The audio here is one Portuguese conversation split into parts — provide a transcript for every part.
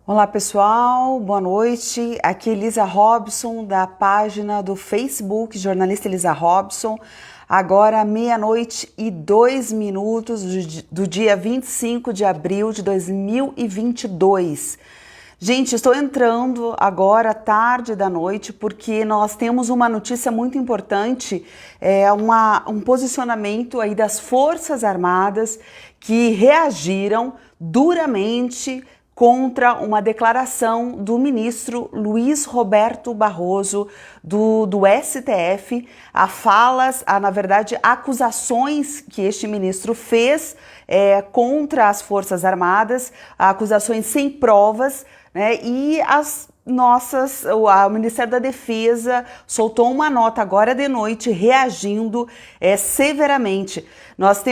Olá pessoal, boa noite. Aqui Elisa Robson da página do Facebook Jornalista Elisa Robson. Agora 00:02 do dia 25 de abril de 2022. Gente, estou entrando agora tarde da noite porque nós temos uma notícia muito importante, um posicionamento aí das Forças Armadas que reagiram duramente contra uma declaração do ministro Luiz Roberto Barroso do STF, na verdade, acusações que este ministro fez contra as Forças Armadas, acusações sem provas, né, e o Ministério da Defesa soltou uma nota agora de noite reagindo severamente. Nós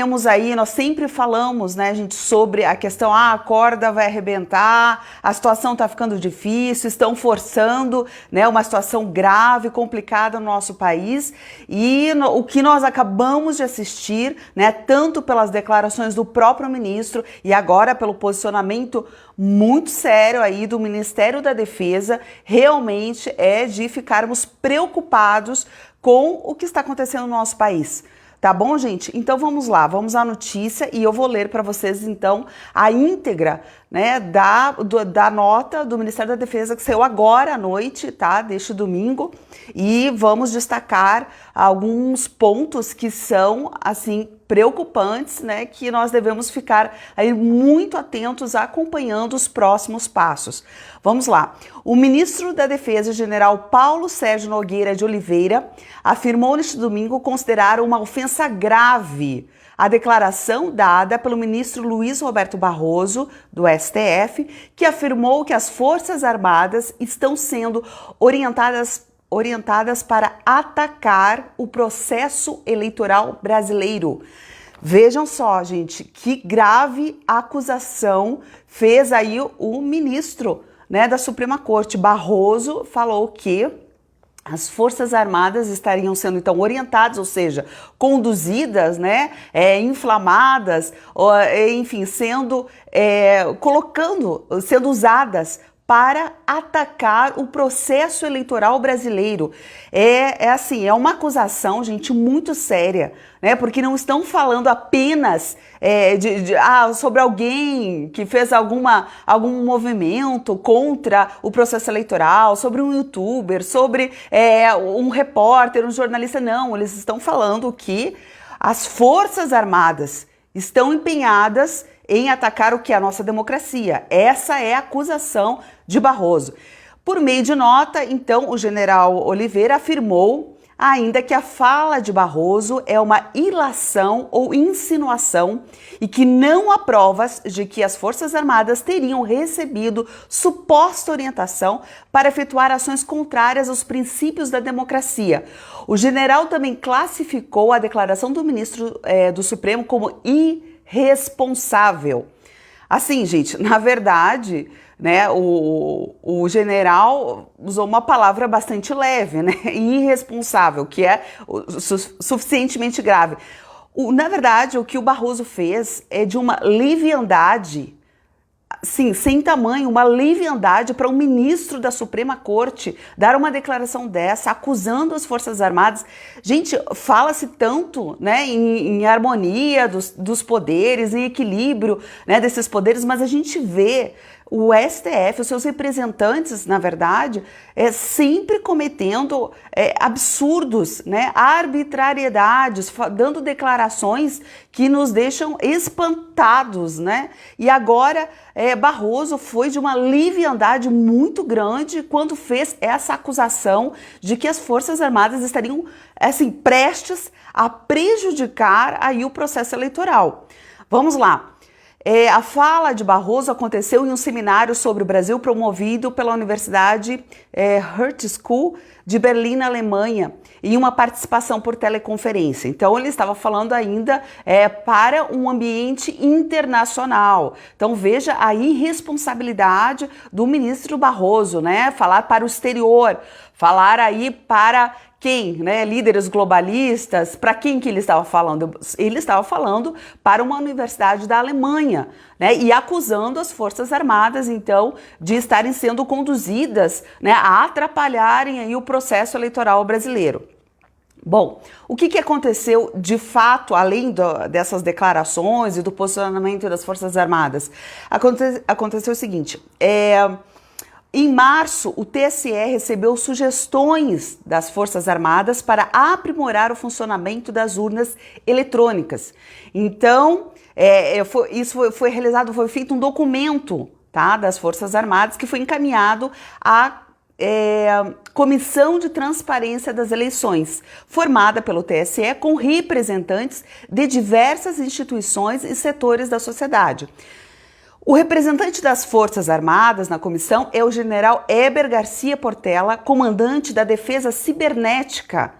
sempre falamos, né, gente, sobre a questão, a corda vai arrebentar, a situação está ficando difícil, estão forçando, né, uma situação grave, complicada no nosso país, e o que nós acabamos de assistir, né, tanto pelas declarações do próprio ministro e agora pelo posicionamento muito sério aí do Ministério da Defesa, realmente é de ficarmos preocupados com o que está acontecendo no nosso país. Tá bom, gente? Então vamos lá, vamos à notícia e eu vou ler para vocês então a íntegra, né, da nota do Ministério da Defesa que saiu agora à noite, tá? Deste domingo, e vamos destacar alguns pontos que são, assim, preocupantes, né, que nós devemos ficar aí muito atentos acompanhando os próximos passos. Vamos lá. O ministro da Defesa, general Paulo Sérgio Nogueira de Oliveira, afirmou neste domingo considerar uma ofensa grave a declaração dada pelo ministro Luiz Roberto Barroso, do STF, que afirmou que as Forças Armadas estão sendo orientadas para atacar o processo eleitoral brasileiro. Vejam só, gente, que grave acusação fez aí o ministro, né, da Suprema Corte. Barroso falou que as Forças Armadas estariam sendo então orientadas, ou seja, conduzidas, né, inflamadas, enfim, sendo usadas para atacar o processo eleitoral brasileiro. É uma acusação, gente, muito séria, né? Porque não estão falando apenas sobre alguém que fez algum movimento contra o processo eleitoral, sobre um youtuber, sobre um repórter, um jornalista. Não, eles estão falando que as Forças Armadas estão empenhadas em atacar o que é a nossa democracia. Essa é a acusação de Barroso. Por meio de nota, então, o general Oliveira afirmou ainda que a fala de Barroso é uma ilação ou insinuação e que não há provas de que as Forças Armadas teriam recebido suposta orientação para efetuar ações contrárias aos princípios da democracia. O general também classificou a declaração do ministro do Supremo como irresponsável. Assim, gente, na verdade, né, o general usou uma palavra bastante leve, né, irresponsável, que é suficientemente grave. Na verdade, o que o Barroso fez é de uma leviandade, sim, sem tamanho, uma leviandade para um ministro da Suprema Corte dar uma declaração dessa, acusando as Forças Armadas. Gente, fala-se tanto, né, em harmonia dos poderes, em equilíbrio, né, desses poderes, mas a gente vê o STF, os seus representantes, na verdade, sempre cometendo absurdos, né, arbitrariedades, dando declarações que nos deixam espantados, né? E agora Barroso foi de uma leviandade muito grande quando fez essa acusação de que as Forças Armadas estariam, assim, prestes a prejudicar aí o processo eleitoral. Vamos lá. A fala de Barroso aconteceu em um seminário sobre o Brasil promovido pela Universidade Hertie School de Berlim, na Alemanha, em uma participação por teleconferência. Então ele estava falando ainda para um ambiente internacional. Então veja a irresponsabilidade do ministro Barroso, né? Falar para o exterior, falar aí para quem, né? Líderes globalistas, para quem que ele estava falando? Ele estava falando para uma universidade da Alemanha, né? E acusando as Forças Armadas, então, de estarem sendo conduzidas, né, a atrapalharem aí o processo eleitoral brasileiro. Bom, o que aconteceu de fato, além dessas declarações e do posicionamento das Forças Armadas? Aconteceu o seguinte, em março, o TSE recebeu sugestões das Forças Armadas para aprimorar o funcionamento das urnas eletrônicas. Então, foi realizado, foi feito um documento, tá, das Forças Armadas que foi encaminhado à Comissão de Transparência das Eleições, formada pelo TSE com representantes de diversas instituições e setores da sociedade. O representante das Forças Armadas na comissão é o general Heber Garcia Portela, comandante da Defesa Cibernética,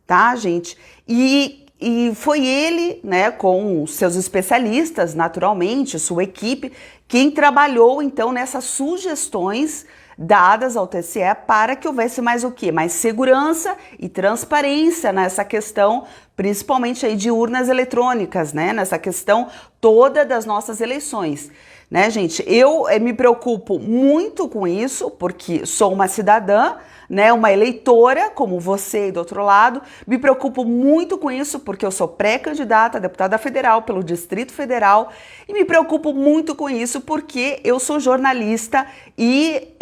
tá, gente? E foi ele, né, com seus especialistas, naturalmente, sua equipe, quem trabalhou, então, nessas sugestões dadas ao TSE para que houvesse mais o quê? Mais segurança e transparência nessa questão, principalmente aí de urnas eletrônicas, né? Nessa questão toda das nossas eleições. Né, gente, eu me preocupo muito com isso, porque sou uma cidadã, né, uma eleitora, como você e do outro lado, me preocupo muito com isso, porque eu sou pré-candidata a deputada federal pelo Distrito Federal, e me preocupo muito com isso, porque eu sou jornalista e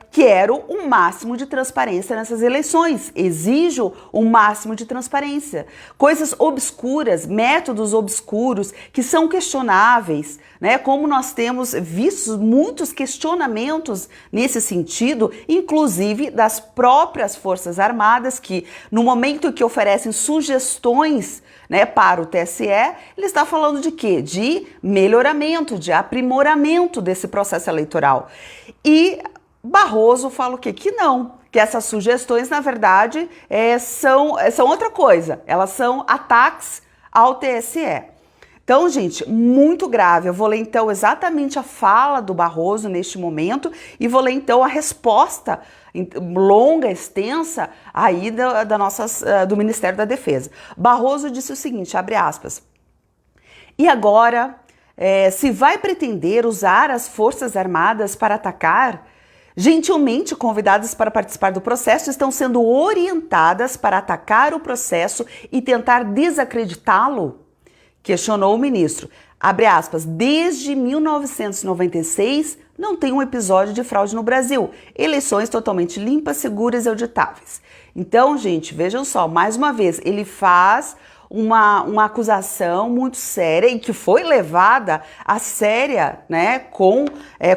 quero um máximo de transparência nessas eleições, exijo um máximo de transparência. Coisas obscuras, métodos obscuros, que são questionáveis, né, como nós temos visto muitos questionamentos nesse sentido, inclusive das próprias Forças Armadas, que no momento que oferecem sugestões, né, para o TSE, ele está falando de quê? De melhoramento, de aprimoramento desse processo eleitoral. E Barroso fala o quê? Que não, que essas sugestões, na verdade, são outra coisa, elas são ataques ao TSE. Então, gente, muito grave. Eu vou ler, então, exatamente a fala do Barroso neste momento e vou ler, então, a resposta longa, extensa, aí do Ministério da Defesa. Barroso disse o seguinte, abre aspas, e agora, se vai pretender usar as Forças Armadas para atacar, gentilmente convidadas para participar do processo estão sendo orientadas para atacar o processo e tentar desacreditá-lo? Questionou o ministro. Abre aspas, desde 1996 não tem um episódio de fraude no Brasil. Eleições totalmente limpas, seguras e auditáveis. Então, gente, vejam só, mais uma vez, ele faz uma acusação muito séria e que foi levada a séria, né,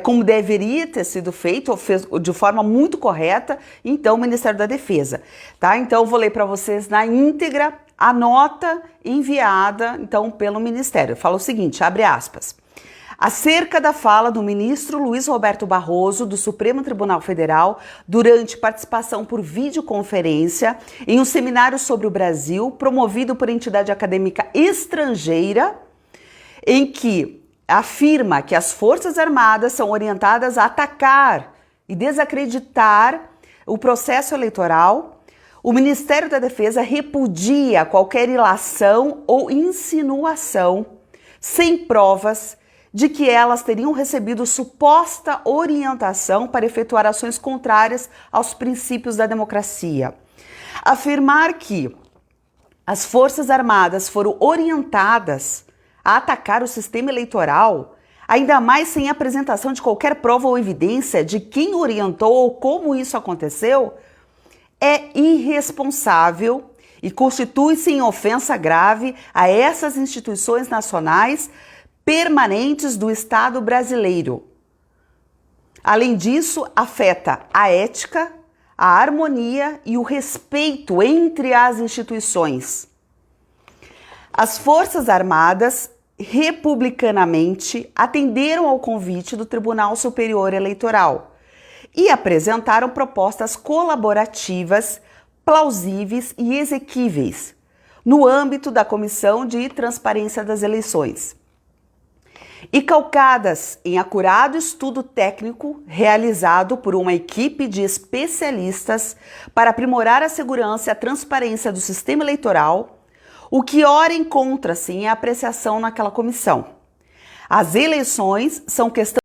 como deveria ter sido feito, fez de forma muito correta, então, o Ministério da Defesa. Tá? Então, eu vou ler para vocês na íntegra a nota enviada, então, pelo Ministério. Fala o seguinte, abre aspas. Acerca da fala do ministro Luiz Roberto Barroso, do Supremo Tribunal Federal, durante participação por videoconferência em um seminário sobre o Brasil, promovido por entidade acadêmica estrangeira, em que afirma que as Forças Armadas são orientadas a atacar e desacreditar o processo eleitoral, o Ministério da Defesa repudia qualquer ilação ou insinuação, sem provas, de que elas teriam recebido suposta orientação para efetuar ações contrárias aos princípios da democracia. Afirmar que as Forças Armadas foram orientadas a atacar o sistema eleitoral, ainda mais sem apresentação de qualquer prova ou evidência de quem orientou ou como isso aconteceu, é irresponsável e constitui-se em ofensa grave a essas instituições nacionais permanentes do Estado brasileiro. Além disso, afeta a ética, a harmonia e o respeito entre as instituições. As Forças Armadas, republicanamente, atenderam ao convite do Tribunal Superior Eleitoral e apresentaram propostas colaborativas, plausíveis e exequíveis no âmbito da Comissão de Transparência das Eleições. e calcadas em acurado estudo técnico realizado por uma equipe de especialistas para aprimorar a segurança e a transparência do sistema eleitoral, o que ora encontra-se em apreciação naquela comissão. As eleições são questão